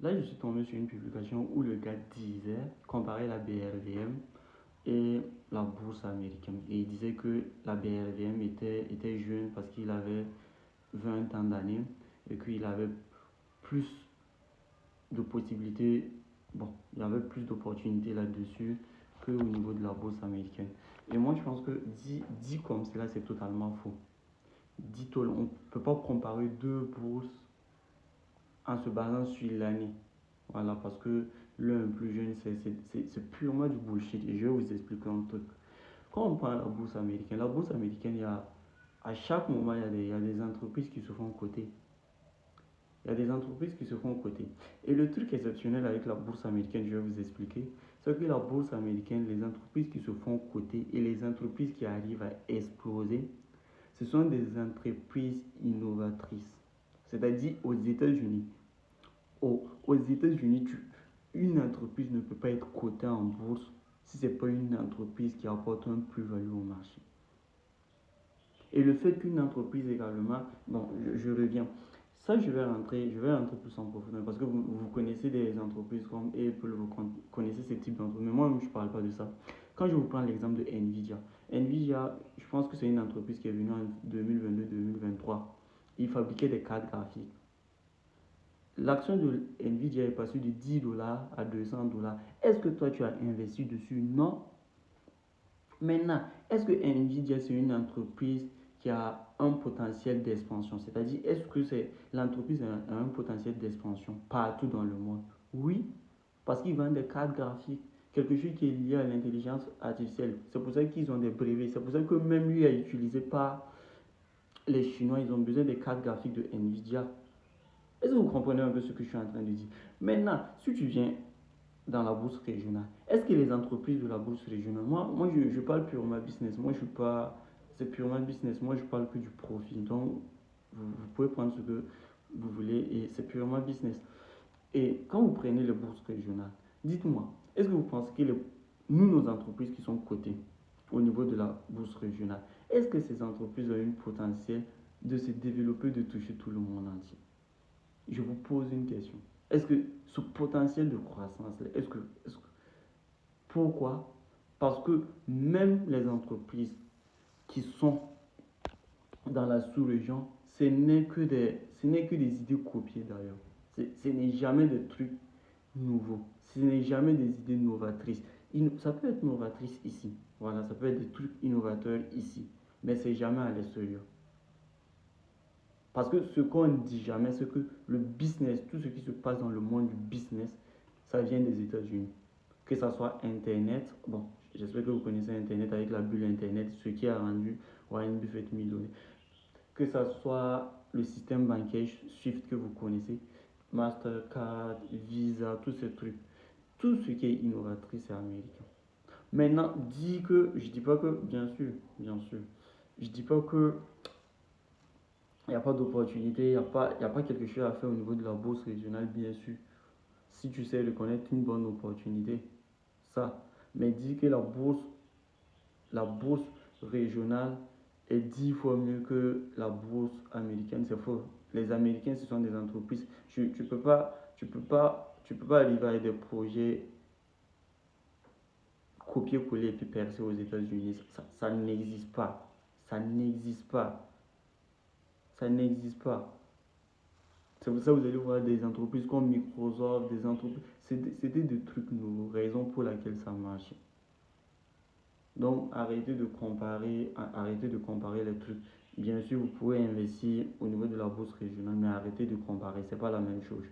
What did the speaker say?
Là, je suis tombé sur une publication où le gars disait, comparait la BRVM et la bourse américaine. Et il disait que la BRVM était jeune parce qu'il avait 20 ans d'années et qu'il avait plus de possibilités, bon, il y avait plus d'opportunités là-dessus qu'au niveau de la bourse américaine. Et moi, je pense que dit comme cela, c'est totalement faux. On ne peut pas comparer deux bourses en se basant sur l'année. Voilà, parce que l'un est plus jeune, c'est purement du bullshit. Et je vais vous expliquer un truc. Quand on prend la bourse américaine, à chaque moment, il y a des entreprises qui se font coter. Il y a des entreprises qui se font coter. Et le truc exceptionnel avec la bourse américaine, je vais vous expliquer, c'est que la bourse américaine, les entreprises qui se font coter et les entreprises qui arrivent à exploser, ce sont des entreprises innovatrices. C'est-à-dire aux États-Unis. Aux États-Unis, une entreprise ne peut pas être cotée en bourse si ce n'est pas une entreprise qui apporte un plus-value au marché. Et le fait qu'une entreprise également, bon, je reviens. Ça, je vais rentrer plus en profondeur parce que vous connaissez des entreprises comme Apple, vous connaissez ce type d'entreprise. Mais moi, je ne parle pas de ça. Quand je vous prends l'exemple de Nvidia, Nvidia, je pense que c'est une entreprise qui est venue en 2022-2023. Ils fabriquaient des cartes graphiques. L'action de Nvidia est passée de 10 dollars à 200 dollars. Est-ce que toi, tu as investi dessus? Non. Maintenant, est-ce que Nvidia, c'est une entreprise qui a un potentiel d'expansion? C'est-à-dire, est-ce que l'entreprise a un potentiel d'expansion partout dans le monde? Oui, parce qu'ils vendent des cartes graphiques, quelque chose qui est lié à l'intelligence artificielle. C'est pour ça qu'ils ont des brevets. C'est pour ça que même lui est utilisé par les Chinois. Ils ont besoin des cartes graphiques de Nvidia. Est-ce que vous comprenez un peu ce que je suis en train de dire? Maintenant, si tu viens dans la bourse régionale, est-ce que les entreprises de la bourse régionale, moi je parle purement business, moi je suis pas, c'est purement business, moi je parle que du profit, donc vous pouvez prendre ce que vous voulez et c'est purement business. Et quand vous prenez les bourses régionales, dites-moi, est-ce que vous pensez que nos entreprises qui sont cotées au niveau de la bourse régionale, est-ce que ces entreprises ont une potentiel de se développer, de toucher tout le monde entier? Je vous pose une question. Est-ce que ce potentiel de croissance, pourquoi? Parce que même les entreprises qui sont dans la sous-région, ce n'est que des idées copiées d'ailleurs. Ce n'est jamais des trucs nouveaux. Ce n'est jamais des idées novatrices. Ça peut être novatrice ici. Voilà, ça peut être des trucs innovateurs ici. Mais c'est jamais à l'extérieur. Parce que ce qu'on ne dit jamais, c'est que le business, tout ce qui se passe dans le monde du business, ça vient des États-Unis. Que ce soit Internet, bon, j'espère que vous connaissez Internet avec la bulle Internet, ce qui a rendu Warren Buffett millionnaire. Que ce soit le système bancaire Swift que vous connaissez, Mastercard, Visa, tous ces trucs. Tout ce qui est innovatrice est américain. Maintenant, je dis pas que, bien sûr, je dis pas que il n'y a pas d'opportunité, il y a pas quelque chose à faire au niveau de la bourse régionale, bien sûr. Si tu sais reconnaître une bonne opportunité, ça. Mais dis que la bourse régionale est 10 fois mieux que la bourse américaine, c'est faux. Les Américains, ce sont des entreprises. Tu peux pas arriver avec des projets copier-coller et puis percer aux États-Unis. Ça n'existe pas. Ça n'existe pas. Ça n'existe pas. C'est pour ça que vous allez voir des entreprises comme Microsoft, des entreprises. C'était des trucs nouveaux, raison pour laquelle ça marche. Donc arrêtez de comparer les trucs. Bien sûr, vous pouvez investir au niveau de la bourse régionale, mais arrêtez de comparer, c'est pas la même chose.